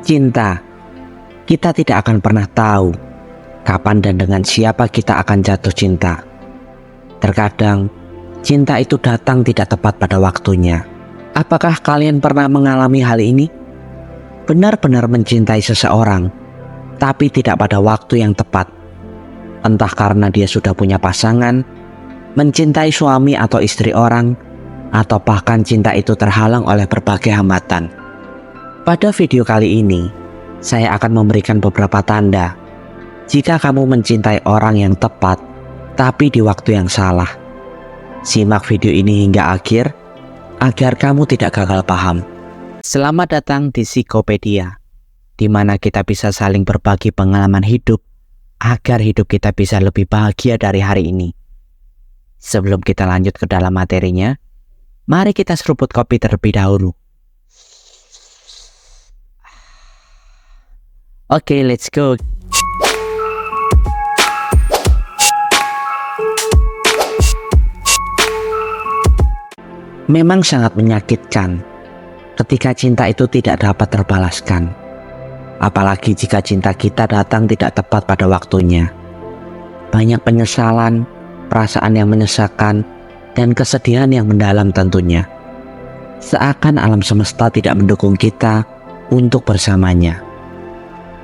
Cinta, kita tidak akan pernah tahu kapan dan dengan siapa kita akan jatuh cinta. Terkadang, cinta itu datang tidak tepat pada waktunya. Apakah kalian pernah mengalami hal ini? Benar-benar mencintai seseorang, tapi tidak pada waktu yang tepat. Entah karena dia sudah punya pasangan, mencintai suami atau istri orang, atau bahkan cinta itu terhalang oleh berbagai hambatan. Pada video kali ini, saya akan memberikan beberapa tanda jika kamu mencintai orang yang tepat, tapi di waktu yang salah. Simak video ini hingga akhir, agar kamu tidak gagal paham. Selamat datang di Psikopedia, di mana kita bisa saling berbagi pengalaman hidup, agar hidup kita bisa lebih bahagia dari hari ini. Sebelum kita lanjut ke dalam materinya, mari kita seruput kopi terlebih dahulu. Oke, let's go. Memang sangat menyakitkan ketika cinta itu tidak dapat terbalaskan. Apalagi jika cinta kita datang tidak tepat pada waktunya. Banyak penyesalan, perasaan yang menyesakan, dan kesedihan yang mendalam tentunya. Seakan alam semesta tidak mendukung kita untuk bersamanya.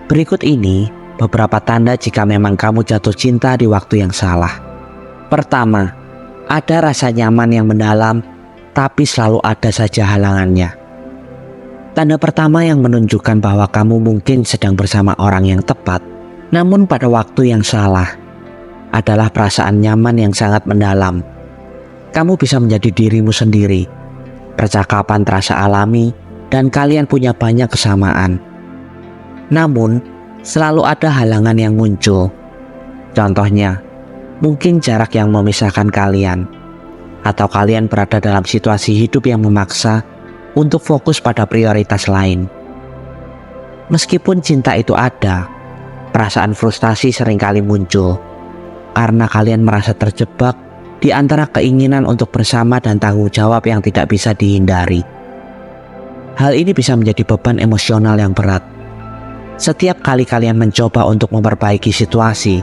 Berikut ini beberapa tanda jika memang kamu jatuh cinta di waktu yang salah. Pertama, ada rasa nyaman yang mendalam, tapi selalu ada saja halangannya. Tanda pertama yang menunjukkan bahwa kamu mungkin sedang bersama orang yang tepat, namun pada waktu yang salah, adalah perasaan nyaman yang sangat mendalam. Kamu bisa menjadi dirimu sendiri, percakapan terasa alami, dan kalian punya banyak kesamaan. Namun, selalu ada halangan yang muncul. Contohnya, mungkin jarak yang memisahkan kalian, atau kalian berada dalam situasi hidup yang memaksa untuk fokus pada prioritas lain. Meskipun cinta itu ada, perasaan frustasi seringkali muncul karena kalian merasa terjebak di antara keinginan untuk bersama dan tanggung jawab yang tidak bisa dihindari. Hal ini bisa menjadi beban emosional yang berat. Setiap kali kalian mencoba untuk memperbaiki situasi,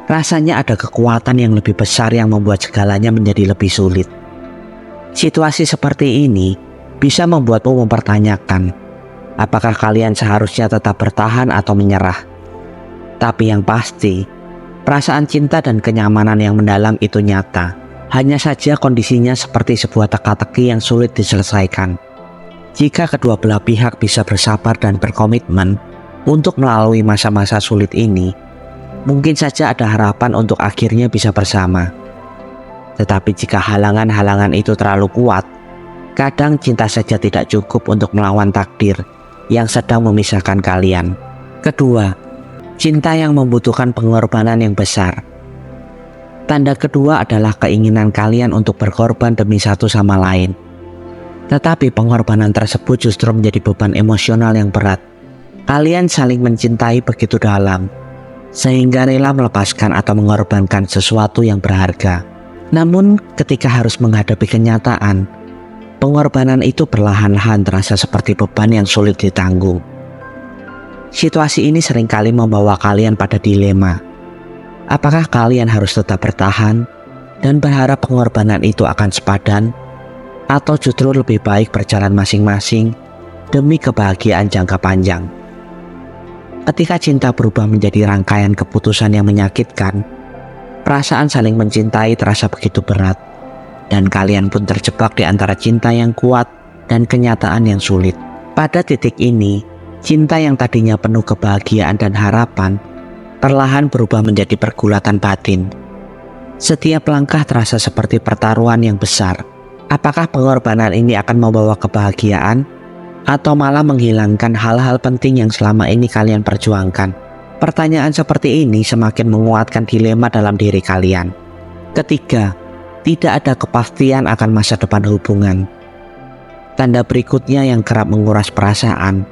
rasanya ada kekuatan yang lebih besar yang membuat segalanya menjadi lebih sulit. Situasi seperti ini bisa membuatmu mempertanyakan, apakah kalian seharusnya tetap bertahan atau menyerah. Tapi yang pasti, perasaan cinta dan kenyamanan yang mendalam itu nyata. Hanya saja kondisinya seperti sebuah teka-teki yang sulit diselesaikan. Jika kedua belah pihak bisa bersabar dan berkomitmen untuk melalui masa-masa sulit ini, mungkin saja ada harapan untuk akhirnya bisa bersama. Tetapi jika halangan-halangan itu terlalu kuat, kadang cinta saja tidak cukup untuk melawan takdir yang sedang memisahkan kalian. Kedua, cinta yang membutuhkan pengorbanan yang besar. Tanda kedua adalah keinginan kalian untuk berkorban demi satu sama lain. Tetapi pengorbanan tersebut justru menjadi beban emosional yang berat. Kalian saling mencintai begitu dalam, sehingga rela melepaskan atau mengorbankan sesuatu yang berharga. Namun ketika harus menghadapi kenyataan, pengorbanan itu perlahan-lahan terasa seperti beban yang sulit ditanggung. Situasi ini seringkali membawa kalian pada dilema. Apakah kalian harus tetap bertahan dan berharap pengorbanan itu akan sepadan, atau justru lebih baik berjalan masing-masing demi kebahagiaan jangka panjang? Ketika cinta berubah menjadi rangkaian keputusan yang menyakitkan, perasaan saling mencintai terasa begitu berat, dan kalian pun terjebak di antara cinta yang kuat dan kenyataan yang sulit. Pada titik ini, cinta yang tadinya penuh kebahagiaan dan harapan, perlahan berubah menjadi pergulatan batin. Setiap langkah terasa seperti pertaruhan yang besar. Apakah pengorbanan ini akan membawa kebahagiaan, atau malah menghilangkan hal-hal penting yang selama ini kalian perjuangkan? Pertanyaan seperti ini semakin menguatkan dilema dalam diri kalian. Ketiga, tidak ada kepastian akan masa depan hubungan. Tanda berikutnya yang kerap menguras perasaan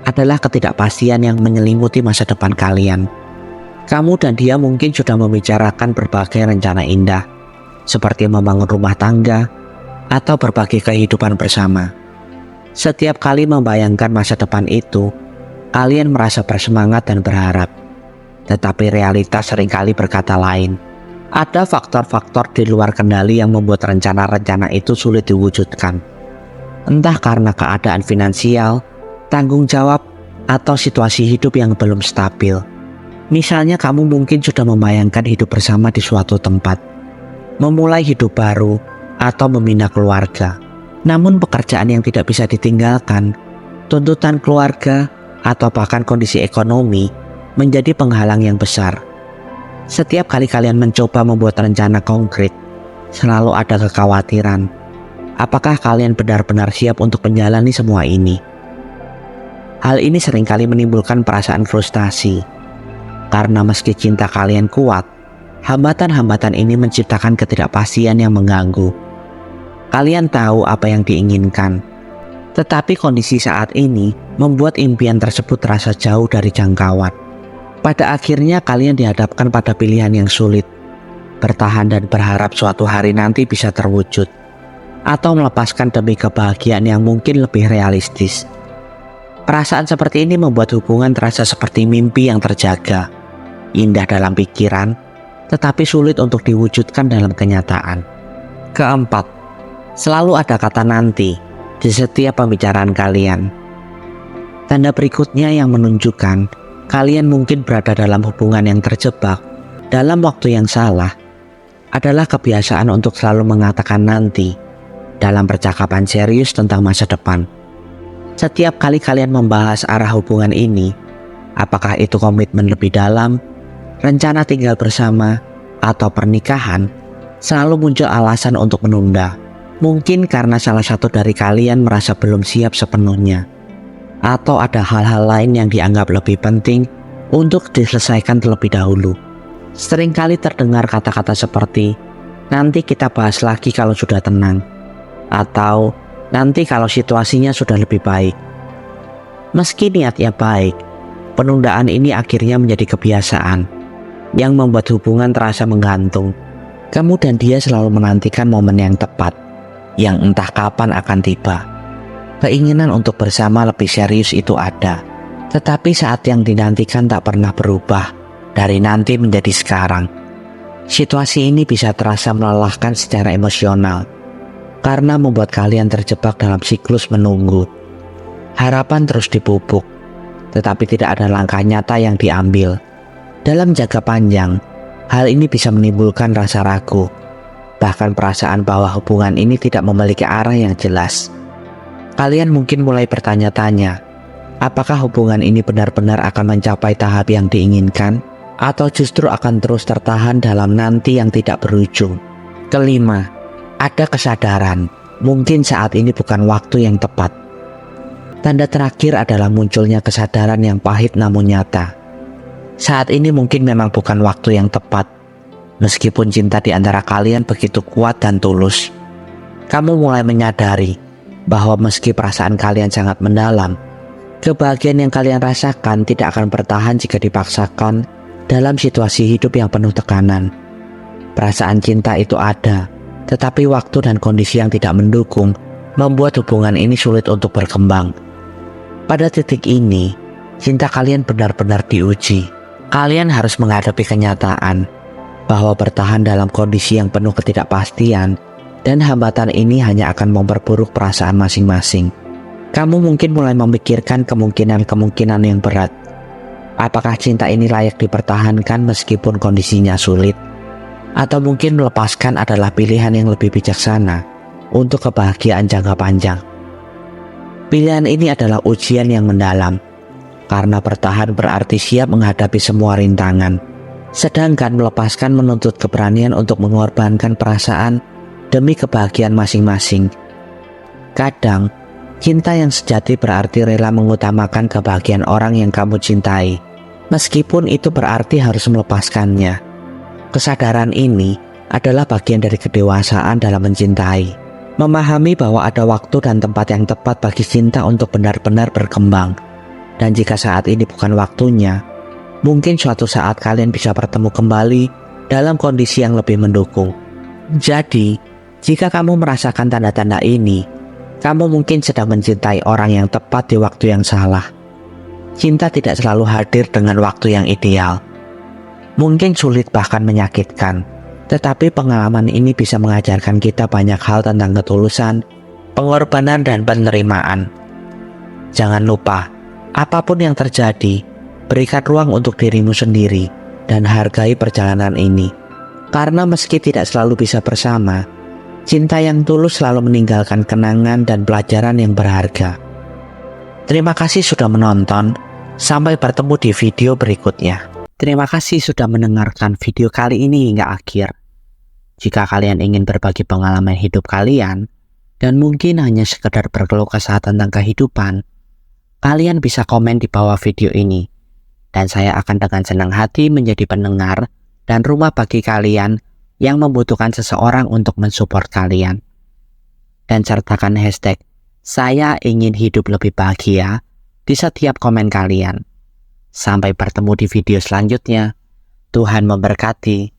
adalah ketidakpastian yang menyelimuti masa depan kalian. Kamu dan dia mungkin sudah membicarakan berbagai rencana indah, seperti membangun rumah tangga atau berbagi kehidupan bersama. Setiap kali membayangkan masa depan itu, Kalian merasa bersemangat dan berharap, tetapi realitas seringkali berkata lain. Ada faktor-faktor di luar kendali yang membuat rencana-rencana itu sulit diwujudkan. Entah karena keadaan finansial, tanggung jawab, atau situasi hidup yang belum stabil. Misalnya kamu mungkin sudah membayangkan hidup bersama di suatu tempat, memulai hidup baru, atau membina keluarga. Namun pekerjaan yang tidak bisa ditinggalkan, tuntutan keluarga, atau bahkan kondisi ekonomi menjadi penghalang yang besar. Setiap kali kalian mencoba membuat rencana konkret, selalu ada kekhawatiran. Apakah kalian benar-benar siap untuk menjalani semua ini? Hal ini seringkali menimbulkan perasaan frustasi. Karena meski cinta kalian kuat, hambatan-hambatan ini menciptakan ketidakpastian yang mengganggu. Kalian tahu apa yang diinginkan, tetapi kondisi saat ini membuat impian tersebut terasa jauh dari jangkauan. Pada akhirnya kalian dihadapkan pada pilihan yang sulit, bertahan dan berharap suatu hari nanti bisa terwujud, atau melepaskan demi kebahagiaan yang mungkin lebih realistis. Perasaan seperti ini membuat hubungan terasa seperti mimpi yang terjaga, indah dalam pikiran, tetapi sulit untuk diwujudkan dalam kenyataan. Keempat, selalu ada kata nanti di setiap pembicaraan kalian. Tanda berikutnya yang menunjukkan kalian mungkin berada dalam hubungan yang terjebak dalam waktu yang salah adalah kebiasaan untuk selalu mengatakan nanti dalam percakapan serius tentang masa depan. Setiap kali kalian membahas arah hubungan ini, apakah itu komitmen lebih dalam, rencana tinggal bersama, atau pernikahan, selalu muncul alasan untuk menunda. Mungkin karena salah satu dari kalian merasa belum siap sepenuhnya, atau ada hal-hal lain yang dianggap lebih penting untuk diselesaikan terlebih dahulu. Seringkali terdengar kata-kata seperti, nanti kita bahas lagi kalau sudah tenang, atau nanti kalau situasinya sudah lebih baik. Meski niatnya baik, penundaan ini akhirnya menjadi kebiasaan yang membuat hubungan terasa menggantung. Kamu dan dia selalu menantikan momen yang tepat, yang entah kapan akan tiba. Keinginan untuk bersama lebih serius itu ada, tetapi saat yang dinantikan tak pernah berubah dari nanti menjadi sekarang. Situasi ini bisa terasa melelahkan secara emosional karena membuat kalian terjebak dalam siklus menunggu. Harapan terus dipupuk, tetapi tidak ada langkah nyata yang diambil. Dalam jangka panjang, hal ini bisa menimbulkan rasa ragu, bahkan perasaan bahwa hubungan ini tidak memiliki arah yang jelas. Kalian mungkin mulai bertanya-tanya, apakah hubungan ini benar-benar akan mencapai tahap yang diinginkan, atau justru akan terus tertahan dalam nanti yang tidak berujung. Kelima, ada kesadaran, mungkin saat ini bukan waktu yang tepat. Tanda terakhir adalah munculnya kesadaran yang pahit namun nyata. Saat ini mungkin memang bukan waktu yang tepat, meskipun cinta di antara kalian begitu kuat dan tulus. Kamu mulai menyadari bahwa meski perasaan kalian sangat mendalam, kebahagiaan yang kalian rasakan tidak akan bertahan jika dipaksakan dalam situasi hidup yang penuh tekanan. Perasaan cinta itu ada, tetapi waktu dan kondisi yang tidak mendukung membuat hubungan ini sulit untuk berkembang. Pada titik ini, cinta kalian benar-benar diuji. Kalian harus menghadapi kenyataan bahwa bertahan dalam kondisi yang penuh ketidakpastian dan hambatan ini hanya akan memperburuk perasaan masing-masing. Kamu mungkin mulai memikirkan kemungkinan-kemungkinan yang berat. Apakah cinta ini layak dipertahankan meskipun kondisinya sulit? Atau mungkin melepaskan adalah pilihan yang lebih bijaksana untuk kebahagiaan jangka panjang. Pilihan ini adalah ujian yang mendalam, karena bertahan berarti siap menghadapi semua rintangan, sedangkan melepaskan menuntut keberanian untuk mengorbankan perasaan demi kebahagiaan masing-masing. Kadang, cinta yang sejati berarti rela mengutamakan kebahagiaan orang yang kamu cintai, meskipun itu berarti harus melepaskannya. Kesadaran ini adalah bagian dari kedewasaan dalam mencintai. Memahami bahwa ada waktu dan tempat yang tepat bagi cinta untuk benar-benar berkembang. Dan jika saat ini bukan waktunya, mungkin suatu saat kalian bisa bertemu kembali dalam kondisi yang lebih mendukung. Jadi, jika kamu merasakan tanda-tanda ini, kamu mungkin sedang mencintai orang yang tepat di waktu yang salah. Cinta tidak selalu hadir dengan waktu yang ideal. Mungkin sulit bahkan menyakitkan, tetapi pengalaman ini bisa mengajarkan kita banyak hal tentang ketulusan, pengorbanan, dan penerimaan. Jangan lupa, apapun yang terjadi, berikan ruang untuk dirimu sendiri dan hargai perjalanan ini. Karena meski tidak selalu bisa bersama, cinta yang tulus selalu meninggalkan kenangan dan pelajaran yang berharga. Terima kasih sudah menonton. Sampai bertemu di video berikutnya. Terima kasih sudah mendengarkan video kali ini hingga akhir. Jika kalian ingin berbagi pengalaman hidup kalian, dan mungkin hanya sekedar berkeluh kesah tentang kehidupan, kalian bisa komen di bawah video ini. Dan saya akan dengan senang hati menjadi pendengar dan rumah bagi kalian yang membutuhkan seseorang untuk mensupport kalian. Dan sertakan hashtag "Saya ingin hidup lebih bahagia" di setiap komen kalian. Sampai bertemu di video selanjutnya. Tuhan memberkati.